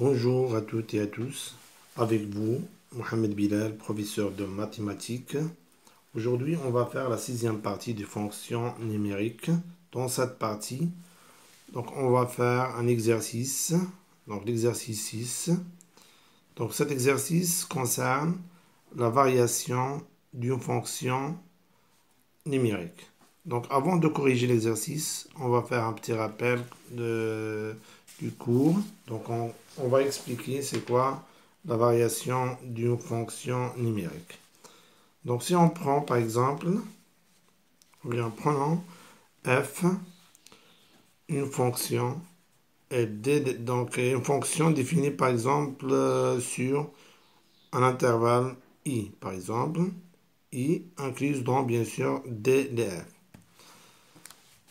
Bonjour à toutes et à tous. Avec vous, Mohamed Bilal, professeur de mathématiques. Aujourd'hui, on va faire la sixième partie des fonctions numériques. Dans cette partie, on va faire un exercice. Donc, l'exercice 6. Donc, cet exercice concerne la variation d'une fonction numérique. Donc, avant de corriger l'exercice, on va faire un petit rappel du cours. Donc, on va expliquer c'est quoi la variation d'une fonction numérique. Donc, si on prend par exemple, prenons f, une fonction, donc une fonction définie par exemple sur un intervalle i, par exemple, i incluse dans bien sûr d de f.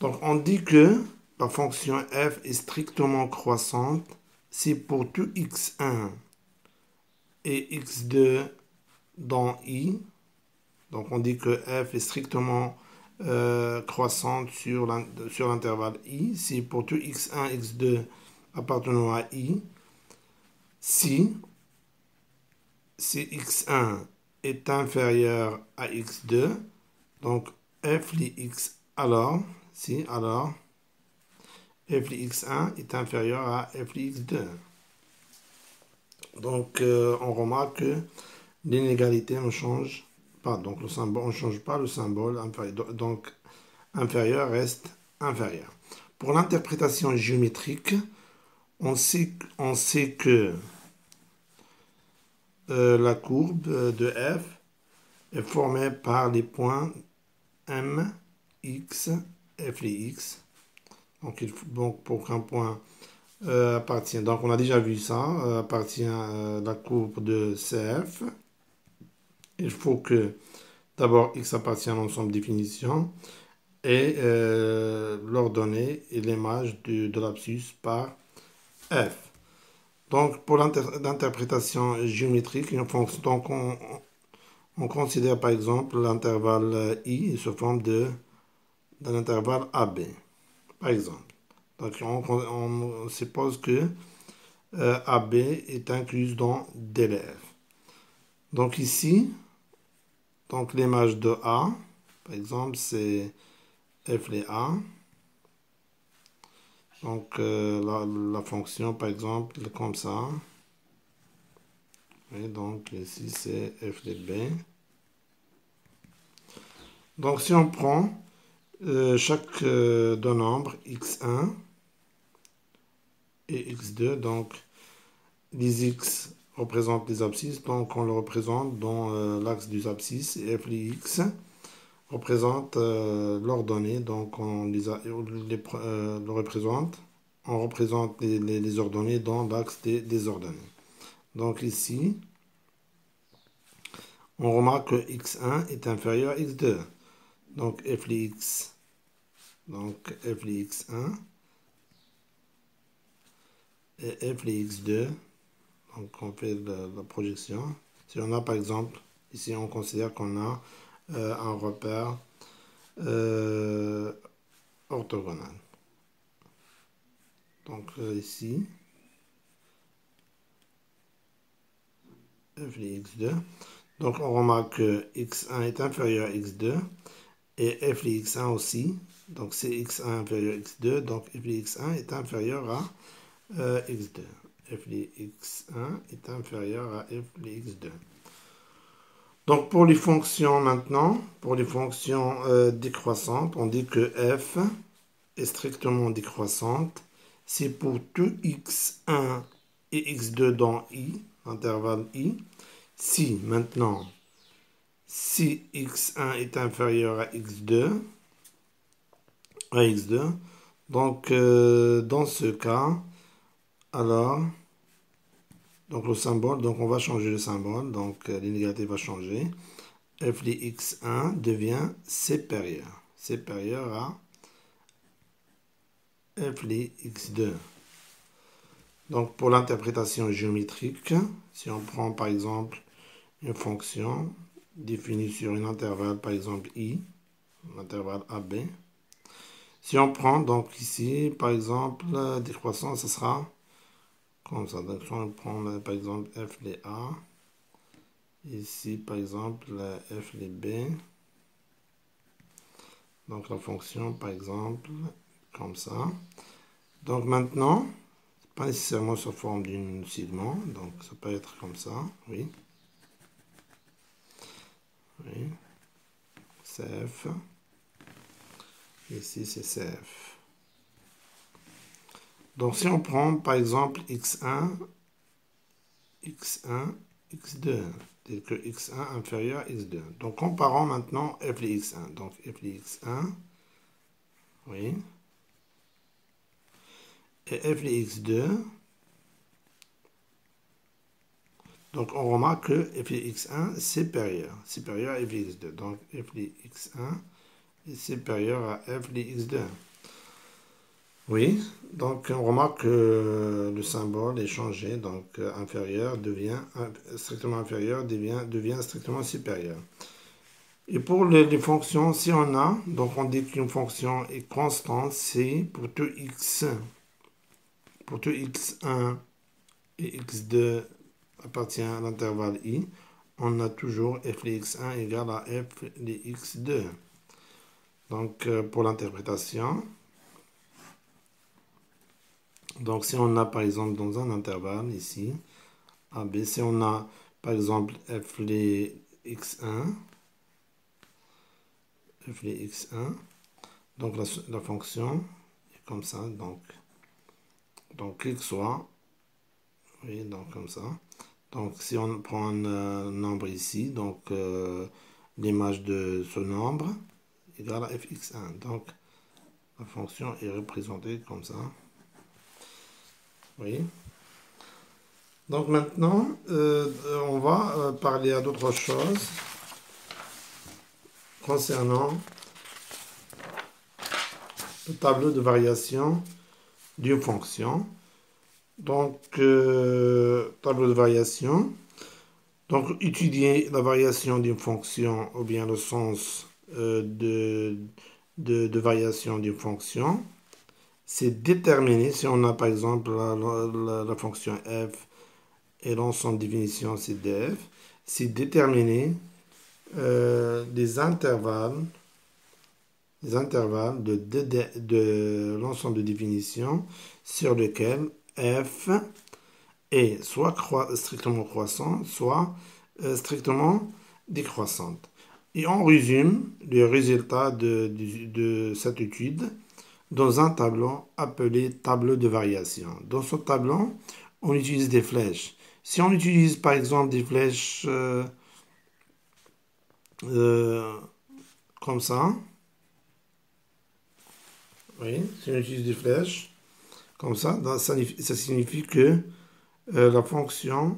Donc, on dit que la fonction f est strictement croissante si pour tout x1 et x2 dans i, donc on dit que f est strictement croissante sur l'intervalle i, si pour tout x1, x2 appartenant à i, si x1 est inférieur à x2, donc f de x alors f de x1 est inférieur à f de x2. Donc, on remarque que l'inégalité ne change pas. Donc, le symbole, on ne change pas le symbole inférieur. Donc, inférieur reste inférieur. Pour l'interprétation géométrique, on sait que la courbe de f est formée par les points m, x, f de x. Donc pour qu'un point appartient, donc on a déjà vu ça, appartient à la courbe de CF. Il faut que d'abord x appartient à l'ensemble définition et l'ordonnée et l'image de l'abscisse par f. Donc pour l'interprétation géométrique, une fonction, donc on considère par exemple l'intervalle i sous forme d'un intervalle AB, par exemple. Donc on suppose que AB est incluse dans dlf. Donc ici, donc l'image de A, par exemple, c'est f de A. Donc la fonction, par exemple, comme ça. Et donc ici, c'est f de B. Donc si on prend chaque deux nombres, x1 et x2, donc les x représentent les abscisses, donc on le représente dans l'axe des abscisses, et f de x représente l'ordonnée, donc on le représente, on représente les ordonnées dans l'axe des ordonnées. Donc ici, on remarque que x1 est inférieur à x2. Donc f de x, donc f de x1 et f de x2. Donc on fait la projection. Si on a par exemple, ici on considère qu'on a un repère orthogonal. Donc ici, f de x2. Donc on remarque que x1 est inférieur à x2 et f de x1 aussi. Donc c'est x1 inférieur à x2, donc f de x1 est inférieur à x2. f de x1 est inférieur à f de x2. Donc pour les fonctions maintenant, pour les fonctions décroissantes, on dit que f est strictement décroissante si pour tout x1 et x2 dans i, intervalle i, si maintenant, si x1 est inférieur à x2, donc dans ce cas, alors, donc le symbole, donc on va changer le symbole, donc l'inégalité va changer. f de x1 devient supérieur à f de x2. Donc pour l'interprétation géométrique, si on prend par exemple une fonction définie sur un intervalle, par exemple i, l'intervalle AB. Si on prend donc ici, par exemple, décroissant, ce sera Comme ça. Donc, si on prend par exemple f les A, ici par exemple f les B, donc la fonction par exemple comme ça. Donc maintenant, pas nécessairement sous forme d'une segment, donc ça peut être comme ça, oui. Oui, CF, ici c'est CF. Donc si on prend par exemple x1, x1, x2, tel que x1 inférieur à x2. Donc comparons maintenant f les x1. Donc f les x1, oui, et f les x2. Donc on remarque que f les x1 supérieur à f les x2. Donc f les x1 est supérieur à f les x2. Oui, donc on remarque que le symbole est changé, donc inférieur devient strictement inférieur, devient strictement supérieur. Et pour les fonctions, si on a, donc on dit qu'une fonction est constante, c'est pour tout x1 et x2 appartient à l'intervalle i, on a toujours f les x1 égale à f les x2. Donc pour l'interprétation, donc si on a par exemple dans un intervalle ici, AB, si on a par exemple f les x1, donc la fonction est comme ça, donc quel que soit, oui, donc comme ça. Donc si on prend un nombre ici, donc l'image de ce nombre égale à fx1. Donc la fonction est représentée comme ça. Oui. Donc maintenant, on va parler à d'autres choses concernant le tableau de variation d'une fonction. Donc, tableau de variation. Donc, étudier la variation d'une fonction ou bien le sens de variation d'une fonction. C'est déterminer, si on a par exemple la fonction f et l'ensemble de définition c'est df, c'est déterminer les intervalles de l'ensemble de définition sur lequel f est soit strictement croissante, soit strictement décroissante. Et on résume les résultats de cette étude dans un tableau appelé tableau de variation. Dans ce tableau, on utilise des flèches. Si on utilise par exemple des flèches comme ça, oui, si on utilise des flèches comme ça, ça signifie que la fonction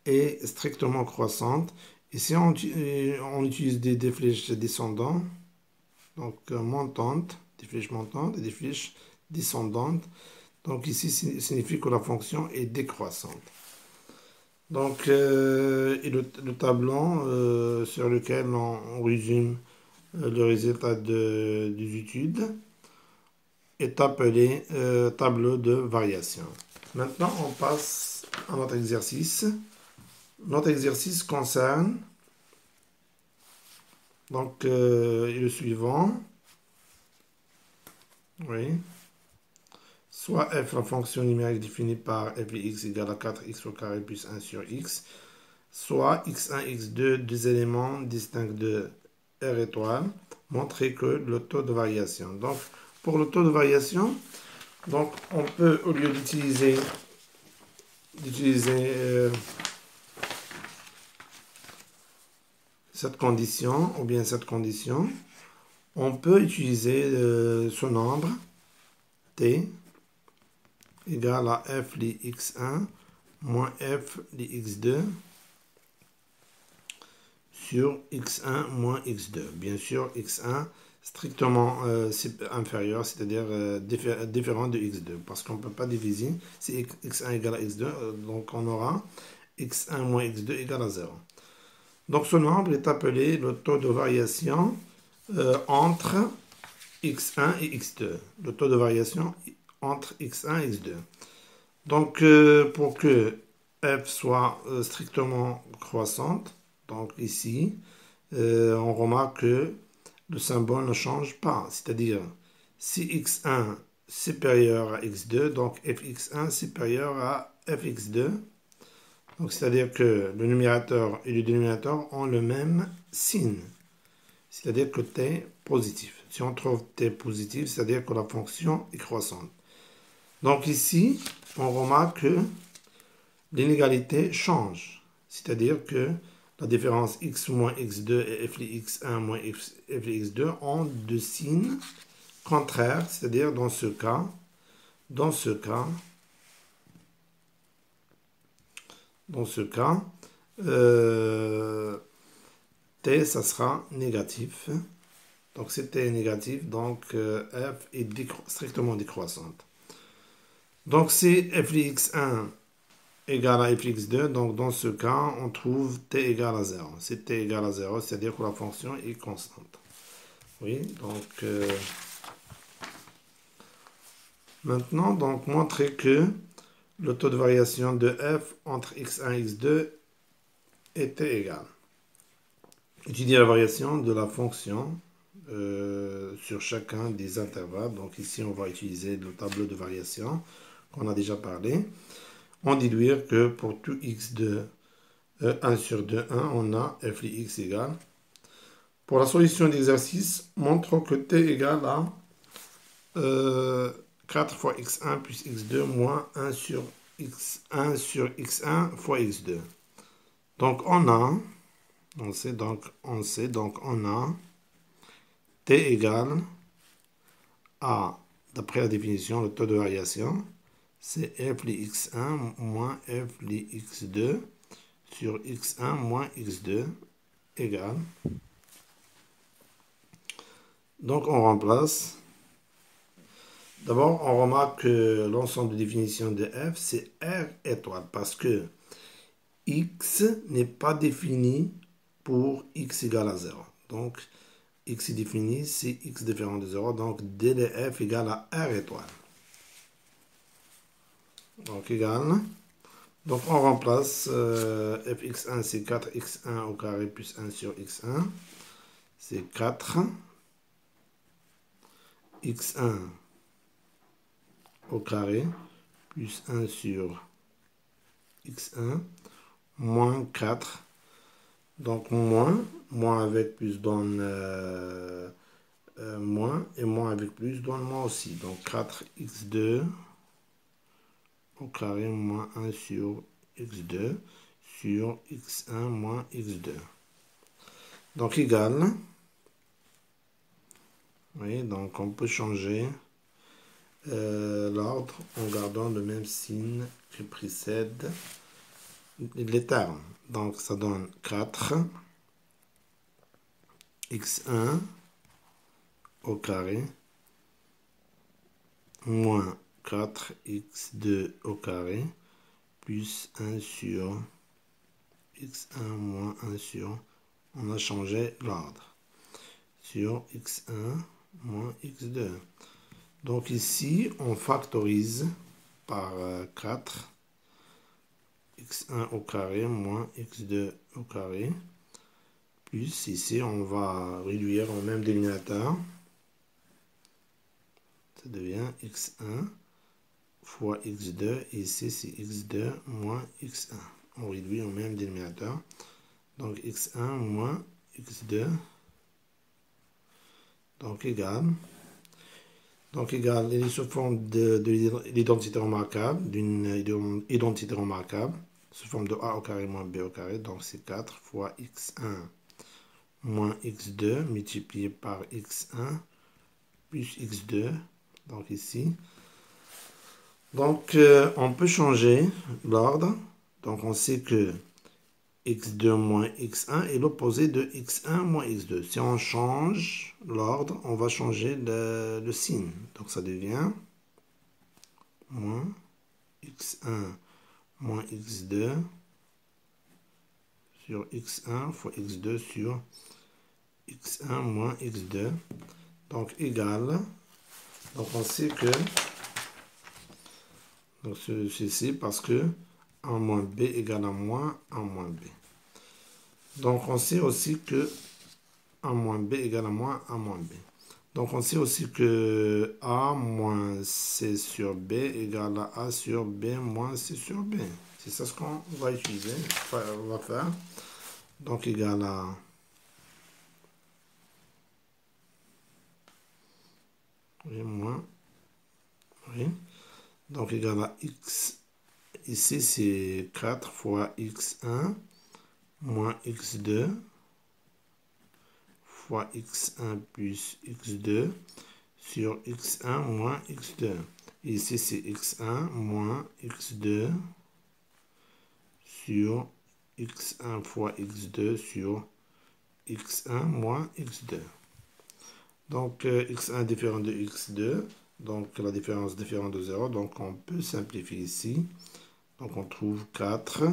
est strictement croissante. Et si on utilise des flèches descendantes, donc montantes, des flèches montantes et des flèches descendantes, donc ici signifie que la fonction est décroissante. Donc, et le tableau sur lequel on résume le résultat des études est appelé tableau de variation. Maintenant, on passe à notre exercice. Notre exercice concerne donc le suivant. Oui. Soit f, la fonction numérique définie par f de x égale à 4x au carré plus 1 sur x, soit x1, x2, deux éléments distincts de R étoile, montrer que le taux de variation. Donc, pour le taux de variation, donc on peut, au lieu d'utiliser cette condition, ou bien cette condition, on peut utiliser ce nombre, t, égale à f de x1 moins f de x2 sur x1 moins x2. Bien sûr, x1 strictement inférieur, c'est-à-dire différent de x2, parce qu'on ne peut pas diviser. Si x1 égale à x2, donc on aura x1 moins x2 égale à 0. Donc ce nombre est appelé le taux de variation entre x1 et x2. Le taux de variation entre x1 et x2. Donc, pour que f soit strictement croissante, donc ici, on remarque que le symbole ne change pas. C'est-à-dire, si x1 supérieur à x2, donc fx1 supérieur à fx2. Donc, c'est-à-dire que le numérateur et le dénominateur ont le même signe. C'est-à-dire que t positif. Si on trouve t positif, c'est-à-dire que la fonction est croissante. Donc ici, on remarque que l'inégalité change. C'est-à-dire que la différence x moins x2 et f de x1 moins f de x2 ont deux signes contraires. C'est-à-dire dans ce cas, t, ça sera négatif. Donc, si t est négatif, donc f est strictement décroissante. Donc, si f de x1 égale à f de x2, donc dans ce cas, on trouve t égale à 0. Si t égale à 0, c'est-à-dire que la fonction est constante. Oui, donc maintenant, donc montrer que le taux de variation de f entre x1 et x2 est t égal. Étudier la variation de la fonction sur chacun des intervalles. Donc ici, on va utiliser le tableau de variation qu'on a déjà parlé. On déduire que pour tout x de 1 sur 2, 1, on a f de x égale. Pour la solution d'exercice, montrons que t égale à 4 fois x1 plus x2 moins 1 sur x1 fois x2. Donc on a t égale à, d'après la définition, le taux de variation, c'est f de x1 moins f de x2 sur x1 moins x2 égale. Donc on remplace. D'abord, on remarque que l'ensemble de définition de f, c'est R étoile, parce que x n'est pas défini pour x égale à 0. Donc, x est défini si x différent de 0. Donc, d de f égale à R étoile. Donc, égale. Donc, on remplace fx1, c'est 4x1 au carré plus 1 sur x1. C'est 4 x1 au carré plus 1 sur x1 moins 4. Donc, moins avec plus donne moins, et moins avec plus donne moins aussi. Donc, 4x2 au carré moins 1 sur x2 sur x1 moins x2. Donc, égal. Oui, donc on peut changer l'ordre en gardant le même signe qui précède les termes. Donc, ça donne 4 x1 au carré moins 4x2 au carré plus 1 sur x1 moins 1 sur, on a changé l'ordre, sur x1 moins x2. Donc ici, on factorise par 4 x1 au carré moins x2 au carré. Plus ici, on va réduire au même dénominateur. Ça devient x1 fois x2. Et ici, c'est x2 moins x1. On réduit au même dénominateur. Donc x1 moins x2. Donc égal. Donc égal, il est sous forme de l'identité remarquable, d'une identité remarquable, sous forme de a au carré moins b au carré. Donc c'est 4 fois x1 moins x2 multiplié par x1 plus x2. Donc ici. Donc on peut changer l'ordre. Donc on sait que x2 moins x1 est l'opposé de x1 moins x2. Si on change l'ordre, on va changer le signe. Donc ça devient moins x1 moins x2 sur x1 fois x2 sur x1 moins x2. Donc égal. Donc on sait que Donc ceci parce que a moins b égale à moins a moins b. Donc on sait aussi que a moins b égale à moins a moins b. Donc on sait aussi que a moins c sur b égale à a sur b moins c sur b. C'est ça ce qu'on va utiliser, on va faire. Donc égal à moins, oui. Donc égal à x, ici c'est 4 fois x1 moins x2 fois x1 plus x2 sur x1 moins x2. Ici c'est x1 moins x2 sur x1 fois x2 sur x1 moins x2. Donc x1 différent de x2, donc la différence différente de 0, donc on peut simplifier ici. Donc on trouve 4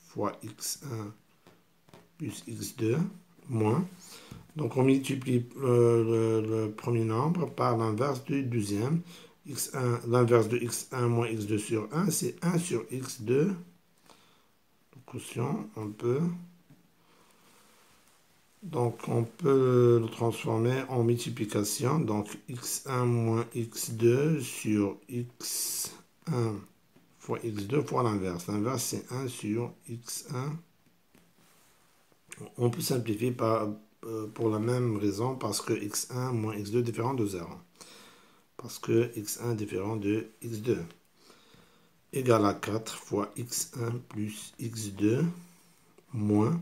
fois x1 plus x2 moins. Donc on multiplie le premier nombre par l'inverse du deuxième. L'inverse de x1 moins x2 sur 1, c'est 1 sur x2. Quotient, donc on peut le transformer en multiplication. Donc x1 moins x2 sur x1 fois x2 fois l'inverse. L'inverse c'est 1 sur x1. On peut simplifier pour la même raison parce que x1 moins x2 est différent de 0. Parce que x1 est différent de x2. Égal à 4 fois x1 plus x2 moins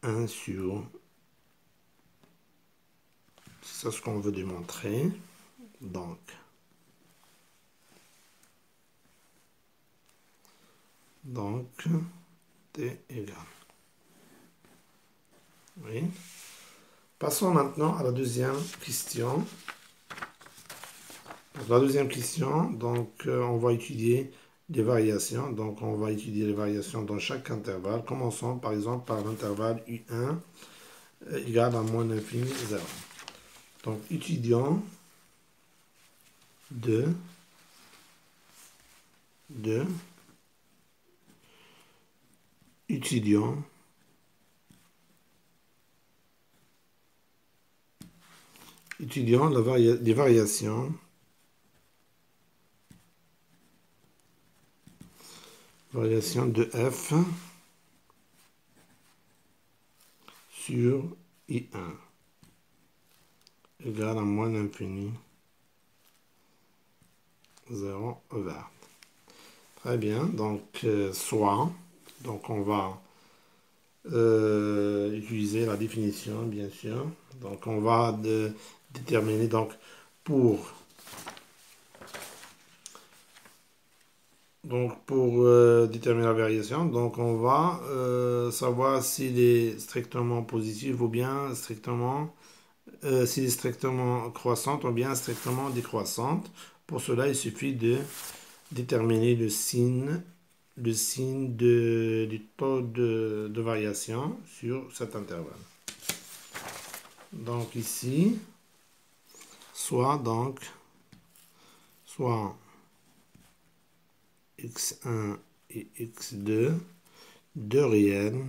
1 sur... C'est ça ce qu'on veut démontrer. Donc, t égale. Oui. Passons maintenant à la deuxième question. Donc, la deuxième question, donc on va étudier des variations. Donc on va étudier les variations dans chaque intervalle. Commençons par exemple par l'intervalle U1 égale à moins l'infini 0. Donc étudions 2 étudions les variations de f sur I1 égale à moins l'infini 0 ouvert. Très bien, donc soit, donc on va utiliser la définition bien sûr. Donc on va déterminer donc pour déterminer la variation, donc on va savoir s'il est strictement positif ou bien strictement s'il est strictement croissante ou bien strictement décroissante. Pour cela, il suffit de déterminer le signe du taux de variation sur cet intervalle. Donc ici, soit x1 et x2, deux réels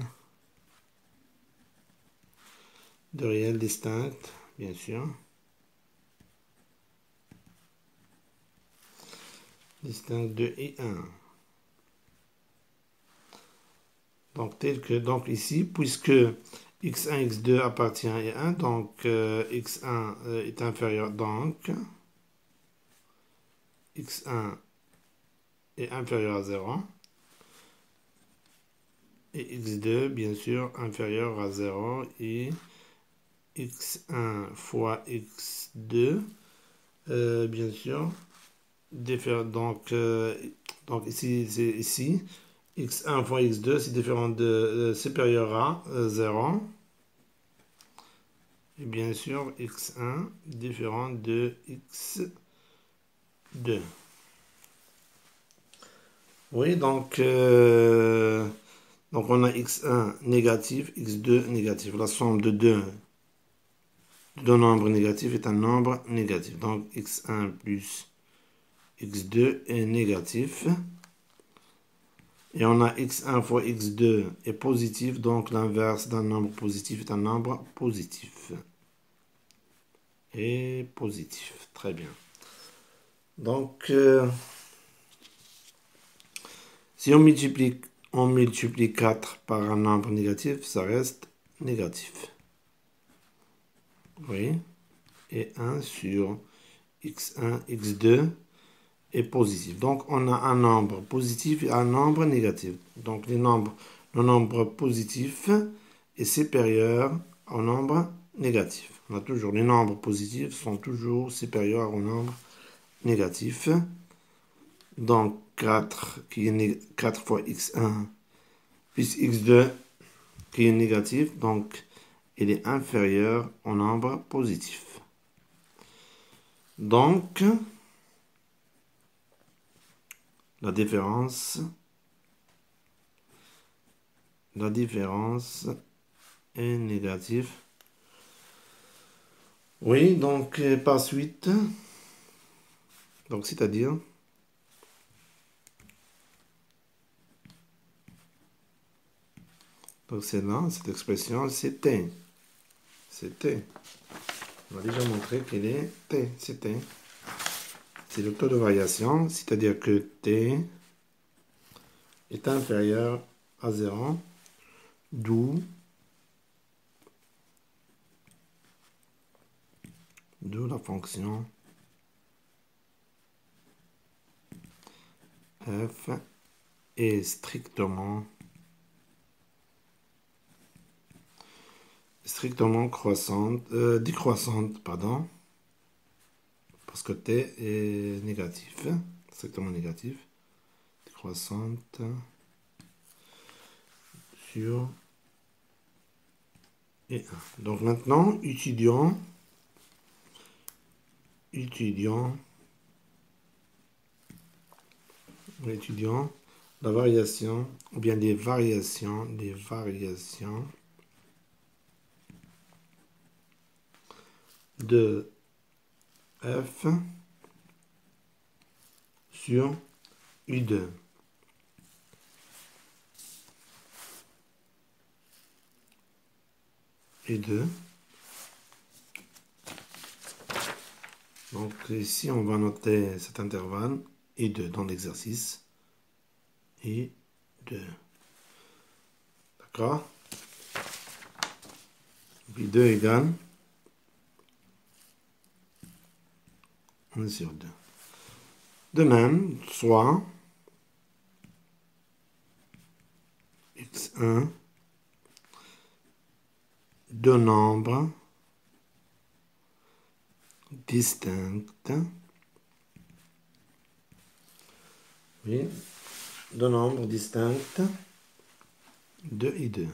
distincts, bien sûr, distincts de et 1. Donc tel que, donc ici, puisque x1, x2 appartient à 1, donc x1 est inférieur, donc x1 est inférieur à 0 et x2 bien sûr inférieur à 0 et x1 fois x2 bien sûr donc ici c'est ici x1 fois x2 c'est différent de supérieur à 0 et bien sûr x1 différent de x2. Oui, donc on a x1 négatif, x2 négatif. La somme de deux nombres négatifs est un nombre négatif. Donc x1 plus x2 est négatif. Et on a x1 fois x2 est positif, donc l'inverse d'un nombre positif est un nombre positif. Et positif, très bien. Donc, si on multiplie 4 par un nombre négatif, ça reste négatif. Oui. Et 1 sur x1, x2 est positif. Donc, on a un nombre positif et un nombre négatif. Donc, le nombre positif est supérieur au nombre négatif. On a toujours les nombres positifs sont toujours supérieurs au nombre négatif. Donc, 4 fois x1 plus x2 qui est négatif. Donc, il est inférieur au nombre positif. Donc, la différence est négative. Oui, donc par suite, donc c'est-à-dire, donc c'est là, cette expression, c'est t. C'est t. On a déjà montré qu'il est t, c'est t. C'est le taux de variation, c'est-à-dire que t est inférieur à 0, d'où la fonction f est strictement décroissante, pardon, parce que t est négatif, strictement négatif, décroissante sur et 1. Donc maintenant, étudions la variation, ou bien les variations de f sur U2. U2. Donc ici, on va noter cet intervalle U2 dans l'exercice. U2. D'accord? U2 égale 1 sur 2. De même, soit x1 deux nombres distincts. Oui, deux nombres distincts de I2.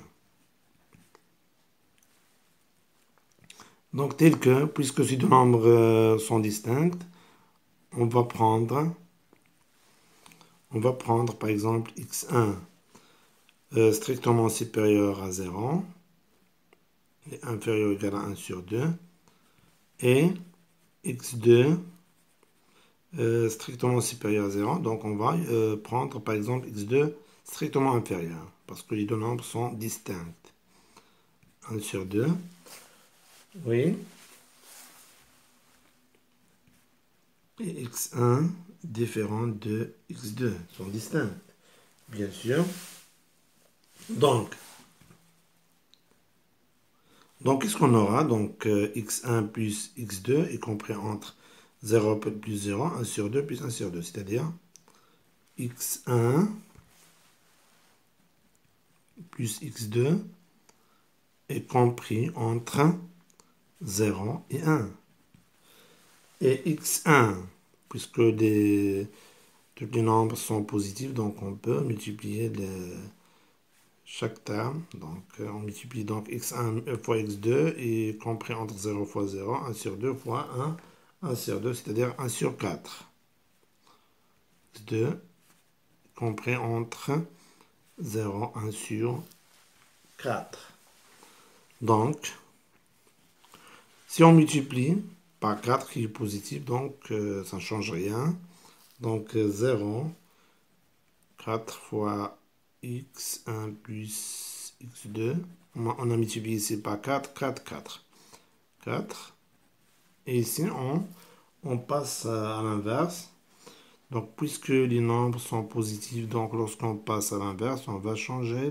Donc, tel que, puisque ces deux nombres sont distincts, on va prendre par exemple x1 strictement supérieur à 0 et inférieur ou égal à 1 sur 2 et x2 strictement supérieur à 0. Donc on va prendre par exemple x2 strictement inférieur parce que les deux nombres sont distincts. 1 sur 2. Oui. Et x1 différent de x2 sont distincts. Bien sûr. Donc qu'est-ce qu'on aura? Donc, x1 plus x2 est compris entre 0 plus 0, 1 sur 2 plus 1 sur 2. C'est-à-dire x1 plus x2 est compris entre 0 et 1. Et x1, puisque tous les nombres sont positifs, donc on peut multiplier chaque terme. Donc, on multiplie donc x1 fois x2 est compris entre 0 fois 0, 1 sur 2 fois 1 sur 2, c'est-à-dire 1 sur 4. x2 compris entre 0, 1 sur 4. Donc, si on multiplie par 4 qui est positif, donc ça ne change rien. Donc 0, 4 fois x1 plus x2. On a multiplié ici par 4, 4, 4. 4. Et ici, on passe à l'inverse. Donc, puisque les nombres sont positifs, donc lorsqu'on passe à l'inverse, on va changer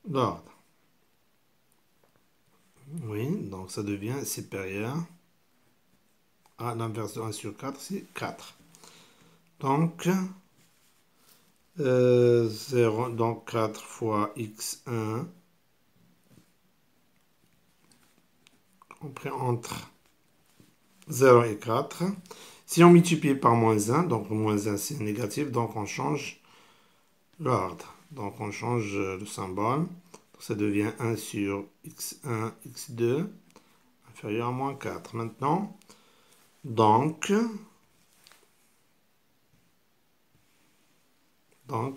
l'ordre. Oui, donc ça devient supérieur à l'inverse de 1 sur 4, c'est 4. Donc, 0, donc 4 fois x1, compris entre 0 et 4. Si on multiplie par moins 1, donc moins 1 c'est négatif, donc on change l'ordre. Donc on change le symbole. Donc ça devient 1 sur x1, x2, inférieur à moins 4. Maintenant, donc on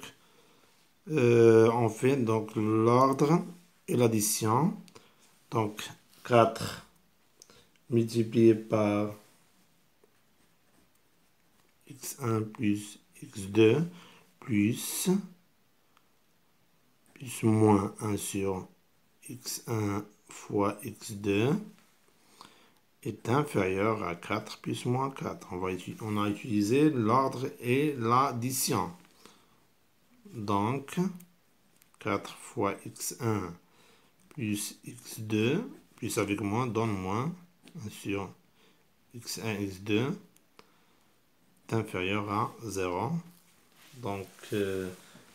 fait donc l'ordre et l'addition. Donc 4 multiplié par x1 plus x2 plus moins 1 sur x1 fois x2 est inférieur à 4 plus moins 4. On a utilisé l'ordre et l'addition. Donc, 4 fois x1 plus x2, plus avec moins, donne moins, 1 sur x1, x2, est inférieur à 0. Donc,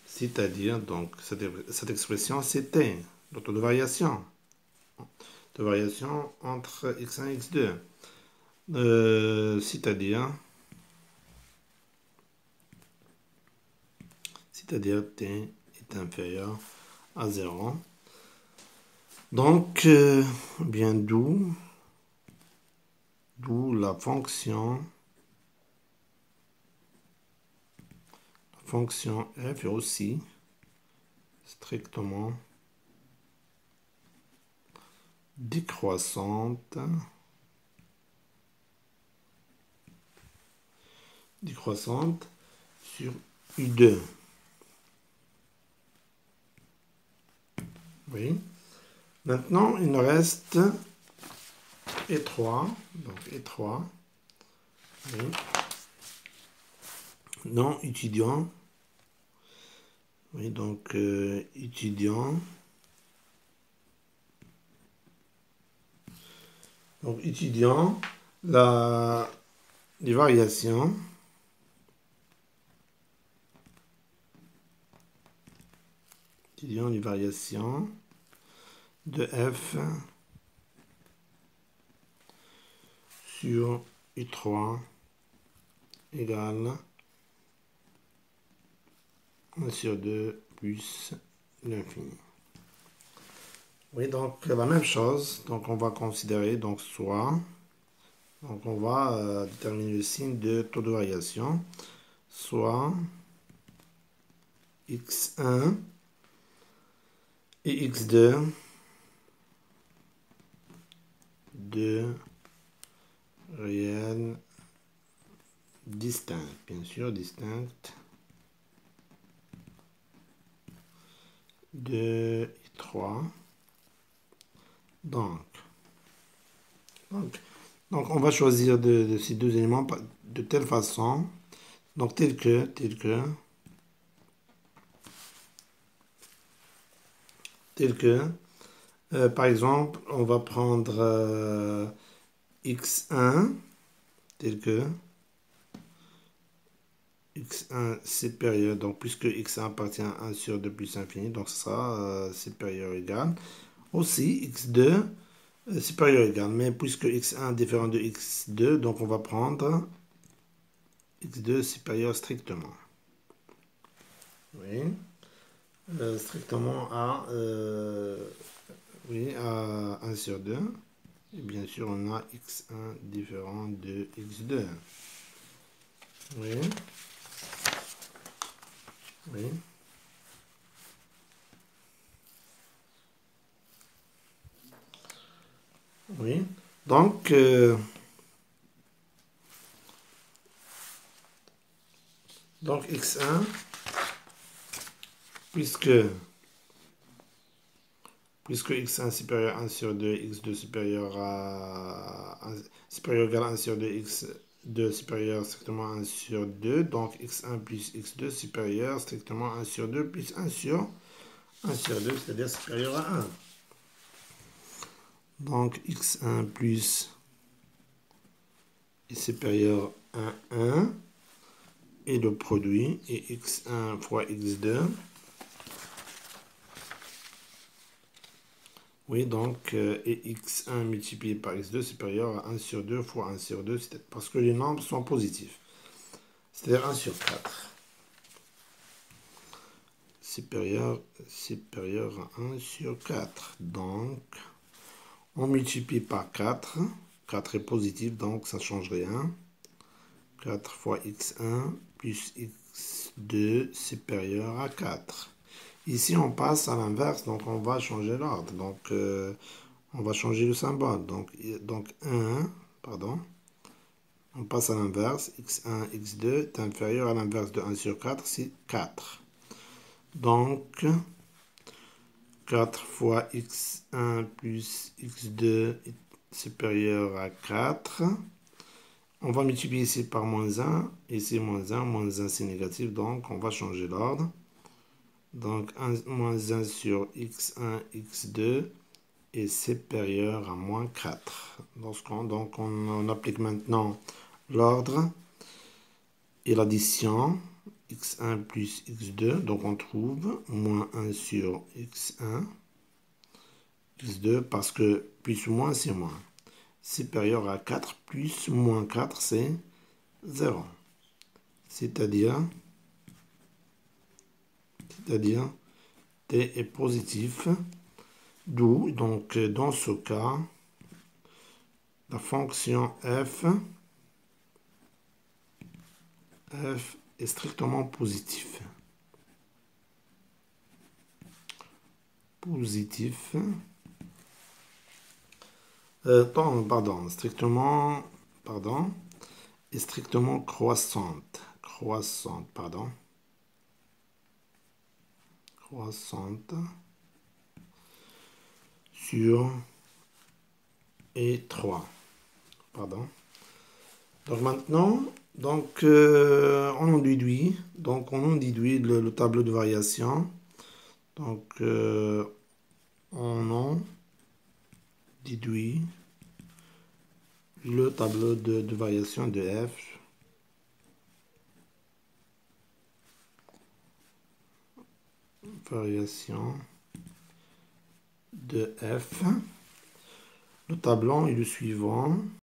c'est-à-dire, donc, cette expression, c'était le taux de variation. De variation entre x1 et x2. C'est-à-dire t est inférieur à 0. Donc, bien d'où la fonction f est aussi strictement décroissante sur U2. Oui. Maintenant, il nous reste E3. Donc, E3. Oui. Non étudiant. Oui, donc, étudiant. Donc, étudiant, les variations. Étudiant les variations de f sur U3 égale 1 sur 2 plus l'infini. Oui, donc la même chose. Donc on va considérer donc soit. Donc on va déterminer le signe de taux de variation. Soit x1 et x2 de réels distincts. Bien sûr, distincts de I3. Donc on va choisir de ces deux éléments de telle façon, donc tel que, par exemple, on va prendre x1 tel que x1 supérieur, donc puisque x1 appartient à 1 sur 2 plus infini, donc ça sera supérieur égal. Aussi x2 supérieur égal, mais puisque x1 est différent de x2, donc on va prendre x2 supérieur strictement. Oui. Strictement à 1 sur 2. Et bien sûr, on a x1 différent de x2. Oui. Oui. Oui. Donc, Donc x1, puisque x1 supérieur à 1 sur 2, x2 supérieur à 1, supérieur égal à 1 sur 2, x2 supérieur strictement à 1 sur 2, donc x1 plus x2 supérieur strictement à 1 sur 2 plus 1 sur 2, c'est-à-dire supérieur à 1. Donc x1 plus est supérieur à 1 et le produit est x1 fois x2. Oui, donc, et x1 multiplié par x2 supérieur à 1 sur 2 fois 1 sur 2, parce que les nombres sont positifs. C'est-à-dire 1 sur 4. Supérieur à 1 sur 4. Donc, on multiplie par 4. 4 est positif, donc ça ne change rien. 4 fois x1 plus x2 supérieur à 4. Ici, on passe à l'inverse, donc on va changer l'ordre. Donc, on va changer le symbole. Donc 1, pardon. On passe à l'inverse. x1, x2 est inférieur à l'inverse de 1 sur 4, c'est 4. Donc, 4 fois x1 plus x2 est supérieur à 4. On va multiplier ici par moins 1. Ici, moins 1 c'est négatif, donc on va changer l'ordre. Donc, moins 1 sur x1, x2 est supérieur à moins 4. Donc, on applique maintenant l'ordre et l'addition. x1 plus x2. Donc, on trouve moins 1 sur x1, x2, parce que plus ou moins, c'est moins. Supérieur à 4 plus moins 4, c'est 0. C'est-à-dire, t est positif. D'où, donc, dans ce cas, la fonction f est strictement positif. Est strictement croissante. Croissante sur E3. Donc maintenant, on en déduit. Donc on en déduit le tableau de variation. Donc on en déduit le tableau de variation de f. Variation de f. Le tableau est le suivant.